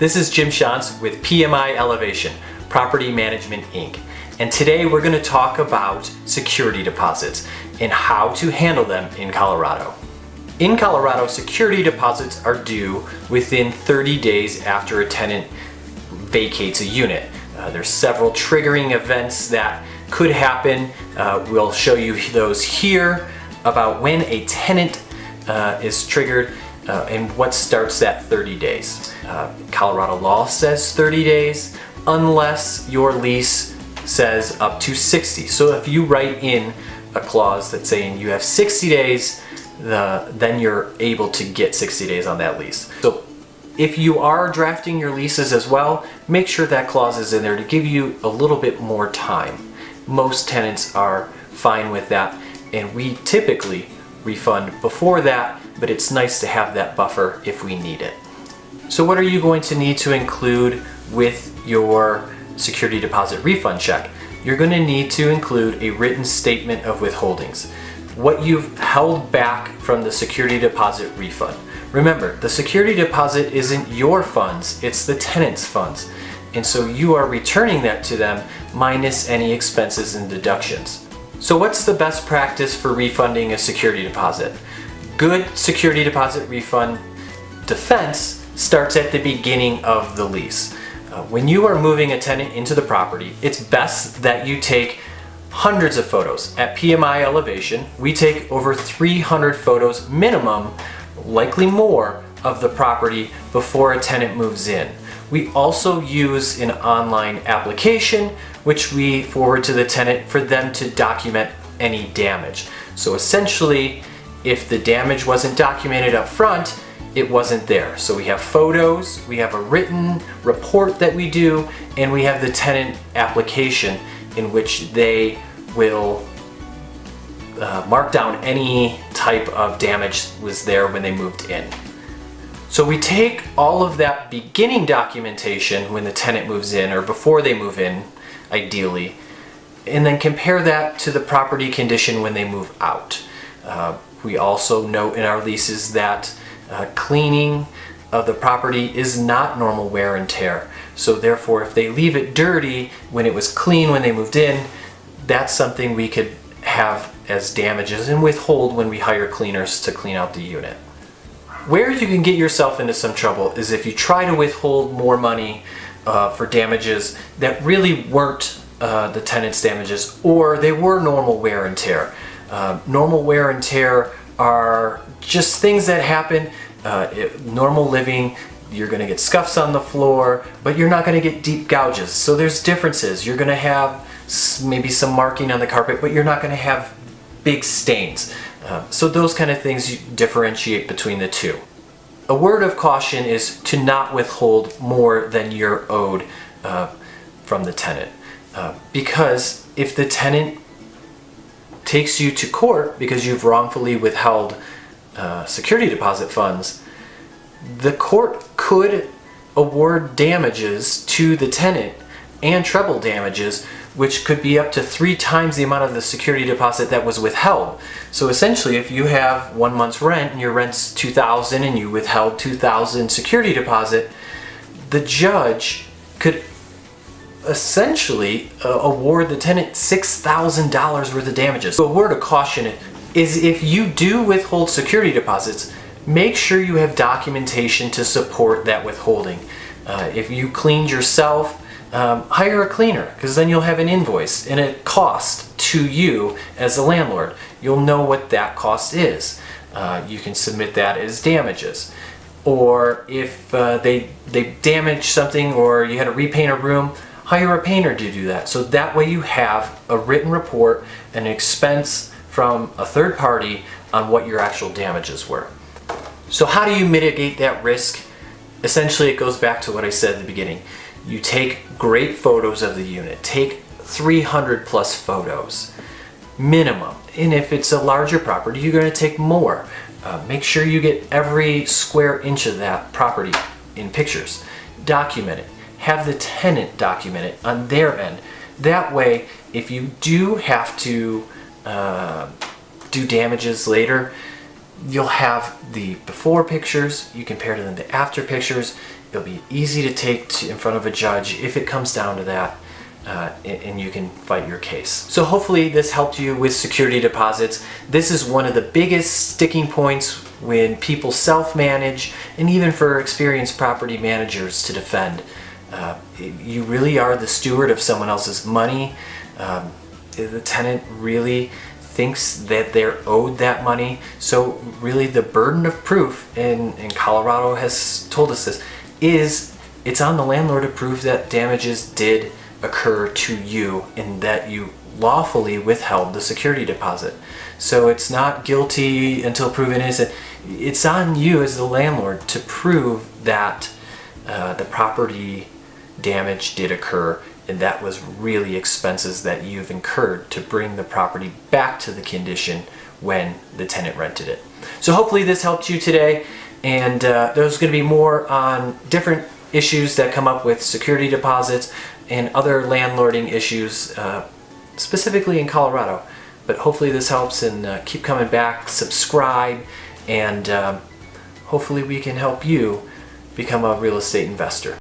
This is Jim Shantz with PMI Elevation, Property Management Inc. And today we're going to talk about security deposits and how to handle them in Colorado. In Colorado, security deposits are due within 30 days after a tenant vacates a unit. There's several triggering events that could happen. We'll show you those here about when a tenant is triggered and what starts that 30 days. Colorado law says 30 days unless your lease says up to 60. So if you write in a clause that's saying you have 60 days, then you're able to get 60 days on that lease. So if you are drafting your leases as well, make sure that clause is in there to give you a little bit more time. Most tenants are fine with that, and we typically refund before that, but it's nice to have that buffer if we need it. So what are you going to need to include with your security deposit refund check? You're going to need to include a written statement of withholdings, what you've held back from the security deposit refund. Remember, the security deposit isn't your funds, it's the tenant's funds. And so you are returning that to them minus any expenses and deductions. So what's the best practice for refunding a security deposit? Good security deposit refund defense starts at the beginning of the lease. When you are moving a tenant into the property, it's best that you take hundreds of photos. At PMI Elevation, we take over 300 photos minimum, likely more, of the property before a tenant moves in. We also use an online application which we forward to the tenant for them to document any damage. So essentially, if the damage wasn't documented up front, it wasn't there. So we have photos, we have a written report that we do, and we have the tenant application in which they will mark down any type of damage was there when they moved in. So we take all of that beginning documentation when the tenant moves in or before they move in, ideally, and then compare that to the property condition when they move out. We also note in our leases that cleaning of the property is not normal wear and tear. So therefore, if they leave it dirty when it was clean when they moved in, that's something we could have as damages and withhold when we hire cleaners to clean out the unit. Where you can get yourself into some trouble is if you try to withhold more money for damages that really weren't the tenant's damages, or they were normal wear and tear. Normal wear and tear are just things that happen. Normal living, you're going to get scuffs on the floor, but you're not going to get deep gouges. So there's differences. You're going to have maybe some marking on the carpet, but you're not going to have big stains. So those kind of things you differentiate between the two. A word of caution is to not withhold more than you're owed from the tenant. Because if the tenant takes you to court because you've wrongfully withheld security deposit funds, the court could award damages to the tenant and treble damages, which could be up to 3 times the amount of the security deposit that was withheld. So essentially, if you have 1 month's rent and your rent's $2,000 and you withheld $2,000 security deposit, the judge could essentially award the tenant $6,000 worth of damages. So a word of caution is if you do withhold security deposits, make sure you have documentation to support that withholding. If you cleaned yourself, hire a cleaner, because then you'll have an invoice and a cost to you as a landlord. You'll know what that cost is. You can submit that as damages. Or if they damaged something or you had to repaint a room, hire a painter to do that. So that way you have a written report, an expense from a third party on what your actual damages were. So how do you mitigate that risk? Essentially, it goes back to what I said at the beginning. You take great photos of the unit. Take 300 plus photos, minimum. And if it's a larger property, you're going to take more. Make sure you get every square inch of that property in pictures. Document it. Have the tenant document it on their end. That way, if you do have to do damages later, you'll have the before pictures, you compare to them the after pictures. It'll be easy to take in front of a judge if it comes down to that, and you can fight your case. So hopefully this helped you with security deposits. This is one of the biggest sticking points when people self-manage, and even for experienced property managers to defend. You really are the steward of someone else's money. The tenant really thinks that they're owed that money. So really the burden of proof, and Colorado has told us this, is it's on the landlord to prove that damages did occur to you and that you lawfully withheld the security deposit. So it's not guilty until proven innocent. It's on you as the landlord to prove that the property damage did occur, and that was really expenses that you've incurred to bring the property back to the condition when the tenant rented it. So hopefully this helped you today, and there's going to be more on different issues that come up with security deposits and other landlording issues, specifically in Colorado. But hopefully this helps, and keep coming back, subscribe, and hopefully we can help you become a real estate investor.